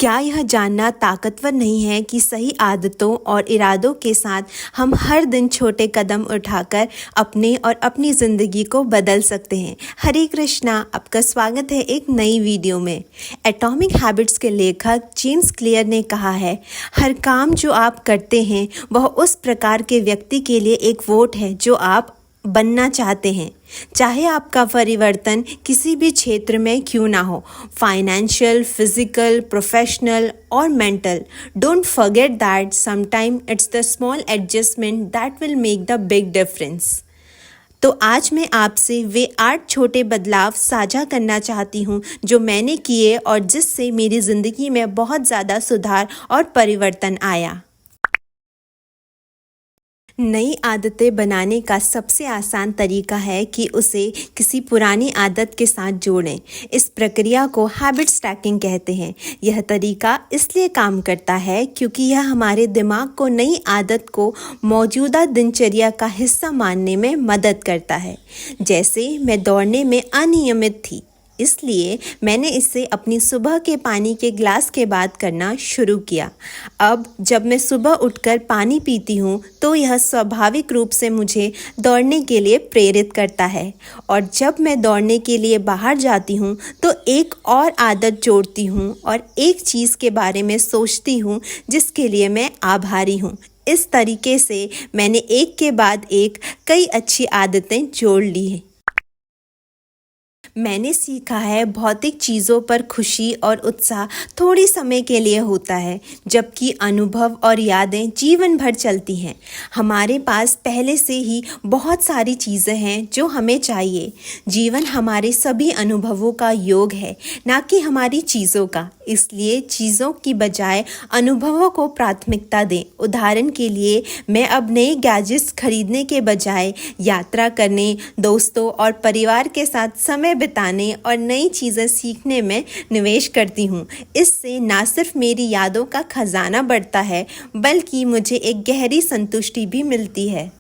क्या यह जानना ताकतवर नहीं है कि सही आदतों और इरादों के साथ हम हर दिन छोटे कदम उठाकर अपने और अपनी ज़िंदगी को बदल सकते हैं। हरे कृष्णा, आपका स्वागत है एक नई वीडियो में। एटॉमिक हैबिट्स के लेखक जेम्स क्लियर ने कहा है, हर काम जो आप करते हैं वह उस प्रकार के व्यक्ति के लिए एक वोट है जो आप बनना चाहते हैं। चाहे आपका परिवर्तन किसी भी क्षेत्र में क्यों ना हो, फाइनेंशियल, फिजिकल, प्रोफेशनल और mental, don't forget that sometime it's the small adjustment that will make the big difference. तो आज मैं आपसे वे 8 छोटे बदलाव साझा करना चाहती हूँ जो मैंने किए और जिससे मेरी ज़िंदगी में बहुत ज़्यादा सुधार और परिवर्तन आया। नई आदतें बनाने का सबसे आसान तरीका है कि उसे किसी पुरानी आदत के साथ जोड़ें। इस प्रक्रिया को हैबिट स्टैकिंग कहते हैं। यह तरीका इसलिए काम करता है क्योंकि यह हमारे दिमाग को नई आदत को मौजूदा दिनचर्या का हिस्सा मानने में मदद करता है। जैसे मैं दौड़ने में अनियमित थी, इसलिए मैंने इसे अपनी सुबह के पानी के ग्लास के बाद करना शुरू किया। अब जब मैं सुबह उठकर पानी पीती हूँ तो यह स्वाभाविक रूप से मुझे दौड़ने के लिए प्रेरित करता है, और जब मैं दौड़ने के लिए बाहर जाती हूँ तो एक और आदत जोड़ती हूँ और एक चीज़ के बारे में सोचती हूँ जिसके लिए मैं आभारी हूँ। इस तरीके से मैंने एक के बाद एक कई अच्छी आदतें जोड़ ली हैं। मैंने सीखा है भौतिक चीज़ों पर खुशी और उत्साह थोड़ी समय के लिए होता है, जबकि अनुभव और यादें जीवन भर चलती हैं। हमारे पास पहले से ही बहुत सारी चीज़ें हैं जो हमें चाहिए। जीवन हमारे सभी अनुभवों का योग है, ना कि हमारी चीज़ों का। इसलिए चीज़ों की बजाय अनुभवों को प्राथमिकता दें। उदाहरण के लिए, मैं अब नए गैजेट्स खरीदने के बजाय यात्रा करने, दोस्तों और परिवार के साथ समय बिताने और नई चीज़ें सीखने में निवेश करती हूँ। इससे न सिर्फ मेरी यादों का खजाना बढ़ता है, बल्कि मुझे एक गहरी संतुष्टि भी मिलती है।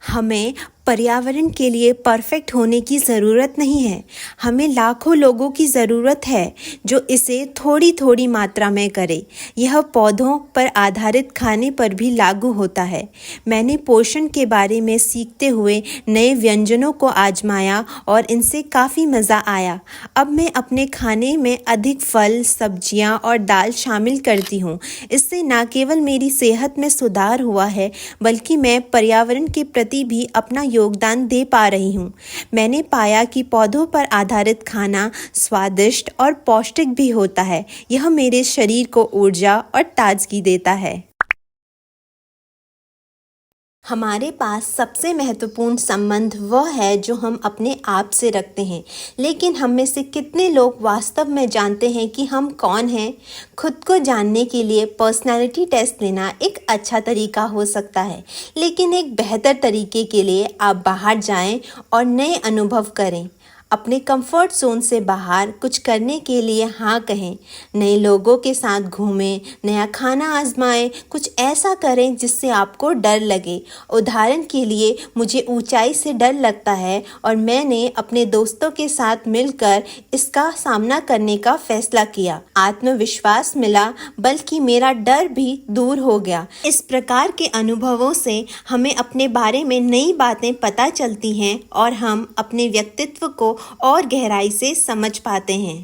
हमें पर्यावरण के लिए परफेक्ट होने की ज़रूरत नहीं है। हमें लाखों लोगों की ज़रूरत है जो इसे थोड़ी थोड़ी मात्रा में करें। यह पौधों पर आधारित खाने पर भी लागू होता है। मैंने पोषण के बारे में सीखते हुए नए व्यंजनों को आजमाया और इनसे काफ़ी मज़ा आया। अब मैं अपने खाने में अधिक फल, सब्जियां और दाल शामिल करती हूँ। इससे न केवल मेरी सेहत में सुधार हुआ है, बल्कि मैं पर्यावरण के प्रति भी अपना योगदान दे पा रही हूँ। मैंने पाया कि पौधों पर आधारित खाना स्वादिष्ट और पौष्टिक भी होता है। यह मेरे शरीर को ऊर्जा और ताजगी देता है। हमारे पास सबसे महत्वपूर्ण संबंध वह है जो हम अपने आप से रखते हैं। लेकिन हम में से कितने लोग वास्तव में जानते हैं कि हम कौन हैं? खुद को जानने के लिए पर्सनालिटी टेस्ट लेना एक अच्छा तरीका हो सकता है, लेकिन एक बेहतर तरीके के लिए आप बाहर जाएं और नए अनुभव करें। अपने कंफर्ट जोन से बाहर कुछ करने के लिए हाँ कहें। नए लोगों के साथ घूमें, नया खाना आजमाएं, कुछ ऐसा करें जिससे आपको डर लगे। उदाहरण के लिए, मुझे ऊंचाई से डर लगता है और मैंने अपने दोस्तों के साथ मिलकर इसका सामना करने का फैसला किया। आत्मविश्वास मिला, बल्कि मेरा डर भी दूर हो गया। इस प्रकार के अनुभवों से हमें अपने बारे में नई बातें पता चलती हैं और हम अपने व्यक्तित्व को और गहराई से समझ पाते हैं।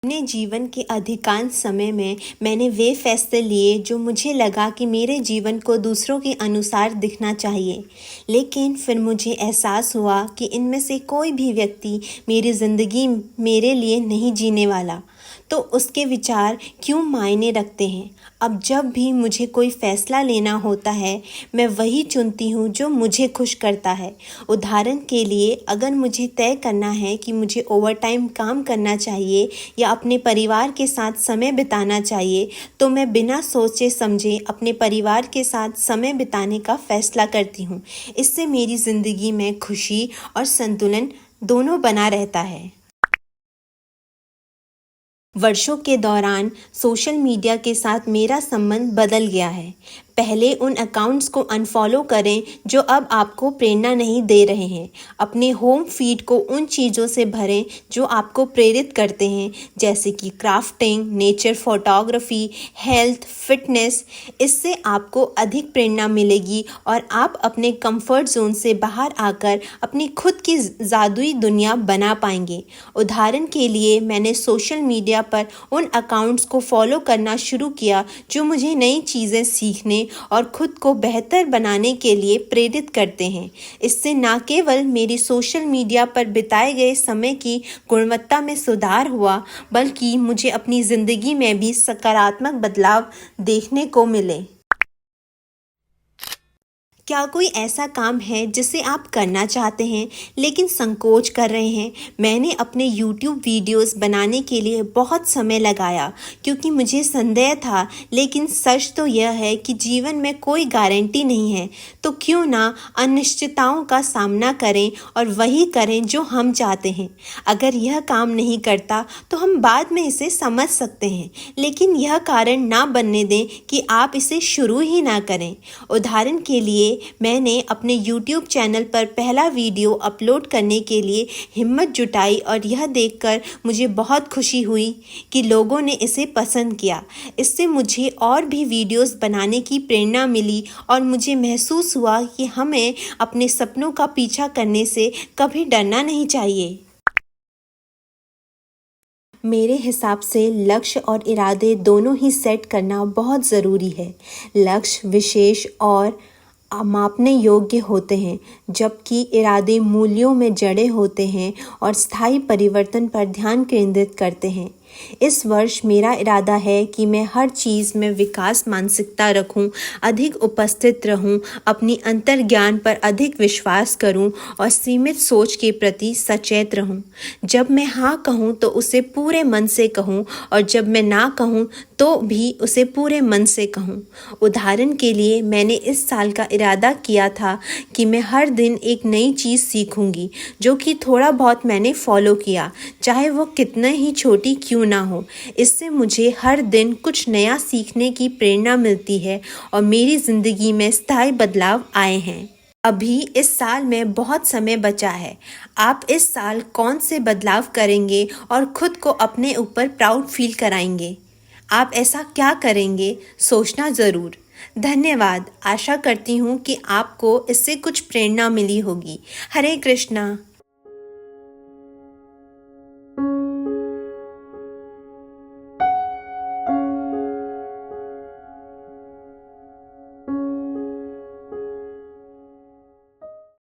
अपने जीवन के अधिकांश समय में मैंने वे फैसले लिए जो मुझे लगा कि मेरे जीवन को दूसरों के अनुसार दिखना चाहिए, लेकिन फिर मुझे एहसास हुआ कि इनमें से कोई भी व्यक्ति मेरी ज़िंदगी मेरे लिए नहीं जीने वाला, तो उसके विचार क्यों मायने रखते हैं। अब जब भी मुझे कोई फ़ैसला लेना होता है, मैं वही चुनती हूँ जो मुझे खुश करता है। उदाहरण के लिए, अगर मुझे तय करना है कि मुझे ओवरटाइम काम करना चाहिए या अपने परिवार के साथ समय बिताना चाहिए, तो मैं बिना सोचे समझे अपने परिवार के साथ समय बिताने का फ़ैसला करती हूँ। इससे मेरी ज़िंदगी में खुशी और संतुलन दोनों बना रहता है। वर्षों के दौरान सोशल मीडिया के साथ मेरा संबंध बदल गया है। पहले उन अकाउंट्स को अनफॉलो करें जो अब आपको प्रेरणा नहीं दे रहे हैं। अपने होम फीड को उन चीज़ों से भरें जो आपको प्रेरित करते हैं, जैसे कि crafting, nature photography, health, fitness. इससे आपको अधिक प्रेरणा मिलेगी और आप अपने कंफर्ट जोन से बाहर आकर अपनी खुद की जादुई दुनिया बना पाएंगे। उदाहरण के लिए, मैंने सोशल मीडिया पर उन अकाउंट्स को फॉलो करना शुरू किया जो मुझे नई चीज़ें सीखने और खुद को बेहतर बनाने के लिए प्रेरित करते हैं। इससे न केवल मेरी सोशल मीडिया पर बिताए गए समय की गुणवत्ता में सुधार हुआ, बल्कि मुझे अपनी ज़िंदगी में भी सकारात्मक बदलाव देखने को मिले। क्या कोई ऐसा काम है जिसे आप करना चाहते हैं लेकिन संकोच कर रहे हैं? मैंने अपने YouTube वीडियोस बनाने के लिए बहुत समय लगाया क्योंकि मुझे संदेह था, लेकिन सच तो यह है कि जीवन में कोई गारंटी नहीं है। तो क्यों ना अनिश्चितताओं का सामना करें और वही करें जो हम चाहते हैं। अगर यह काम नहीं करता तो हम बाद में इसे समझ सकते हैं, लेकिन यह कारण ना बनने दें कि आप इसे शुरू ही ना करें। उदाहरण के लिए, मैंने अपने YouTube चैनल पर पहला वीडियो अपलोड करने के लिए हिम्मत जुटाई और यह देखकर मुझे बहुत खुशी हुई कि लोगों ने इसे पसंद किया। इससे मुझे और भी वीडियोस बनाने की प्रेरणा मिली और मुझे महसूस हुआ कि हमें अपने सपनों का पीछा करने से कभी डरना नहीं चाहिए। मेरे हिसाब से लक्ष्य और इरादे दोनों ही सेट करना बहुत ज़रूरी है। लक्ष्य विशेष और मापने योग्य होते हैं, जबकि इरादे मूल्यों में जड़े होते हैं और स्थायी परिवर्तन पर ध्यान केंद्रित करते हैं। इस वर्ष मेरा इरादा है कि मैं हर चीज़ में विकास मानसिकता रखूं, अधिक उपस्थित रहूं, अपनी अंतर्ज्ञान पर अधिक विश्वास करूं और सीमित सोच के प्रति सचेत रहूं। जब मैं हाँ कहूं तो उसे पूरे मन से कहूं और जब मैं ना कहूं तो भी उसे पूरे मन से कहूं। उदाहरण के लिए, मैंने इस साल का इरादा किया था कि मैं हर दिन एक नई चीज़ सीखूंगी, जो कि थोड़ा बहुत मैंने फॉलो किया, चाहे वो कितना ही छोटी क्यों ना हो। इससे मुझे हर दिन कुछ नया सीखने की प्रेरणा मिलती है और मेरी ज़िंदगी में स्थायी बदलाव आए हैं। अभी इस साल में बहुत समय बचा है। आप इस साल कौन से बदलाव करेंगे और खुद को अपने ऊपर प्राउड फील कराएंगे? आप ऐसा क्या करेंगे? सोचना ज़रूर। धन्यवाद। आशा करती हूँ कि आपको इससे कुछ प्रेरणा मिली होगी। हरे कृष्णा।